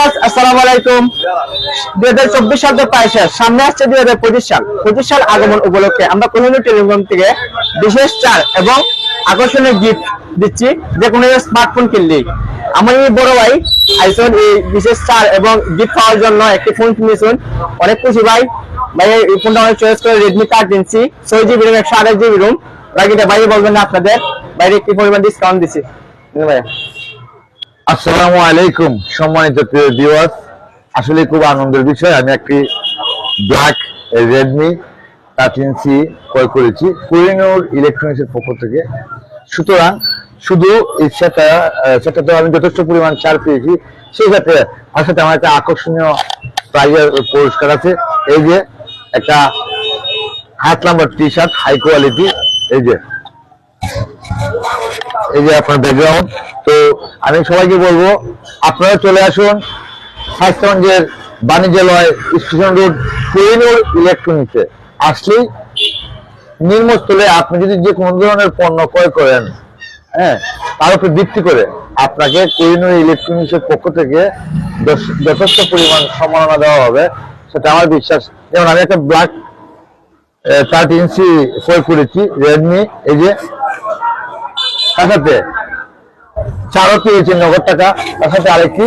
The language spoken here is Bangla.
ভিউয়ার্স আসসালামু আলাইকুম। 2024 সাল তো প্রায় শেষ, সামনে আসছে 2025 সাল আগমন উপলক্ষে আমরা কোহিনূর টেলিকম থেকে বিশেষ ছাড় এবং আকর্ষণীয় গিফট দিচ্ছি। যে কোনো স্মার্টফোন কিনলেই আমার এই বড় ভাই আইসন এই বিশেষ ছাড় এবং গিফট পাওয়ার জন্য একটি ফোন কিনেছেন। অনেক খুশি ভাই। ভাই এই ফোনটা অনেক চয়েস করে Redmi 13C 6GB RAM 128GB ROM। বাকিটা ভাই বলবেন না আপনাদের বাইরে কি পরিমাণ ডিসকাউন্ট দিচ্ছি ভাই। আসসালামু আলাইকুম সম্মানিত প্রিয় ভিউয়ার্স, আসলে খুব আনন্দের বিষয় আমি একটি ব্ল্যাক Redmi 13C ক্রয় করেছি কোহিনূর ইলেকট্রনিক্সের পক্ষ থেকে। সুতরাং শুধু এই সেটাতে আমি যথেষ্ট পরিমাণ ছাড় পেয়েছি, সেই সাথে আমার সাথে আমার একটা আকর্ষণীয় প্রাইজের পুরস্কার আছে। এই যে একটা হাত number T shirt high quality, এই যে আপনার ব্যাকগ্রাউন্ড। তো আমি সবাইকে বলবো আপনারা চলে আসুন স্বাস্থ্যগঞ্জের বাণিজ্যালয় স্টেশন রোড কোহিনূর ইলেকট্রনিক্সে। আসলেই নিম্নস্থলে আপনি যদি যে কোনো ধরনের পণ্য ক্রয় করেন, তার উপর ভিত্তি করে আপনাকে কোহিনূর ইলেকট্রনিক্সের পক্ষ থেকে যথেষ্ট পরিমাণ সম্মাননা দেওয়া হবে, সেটা আমার বিশ্বাস। যেমন আমি একটা ব্ল্যাক 13C ক্রয় করেছি রেডমি, এই যে তার সাথে ছাড়ও পেয়েছি 90 টাকা, তার সাথে আরেকটি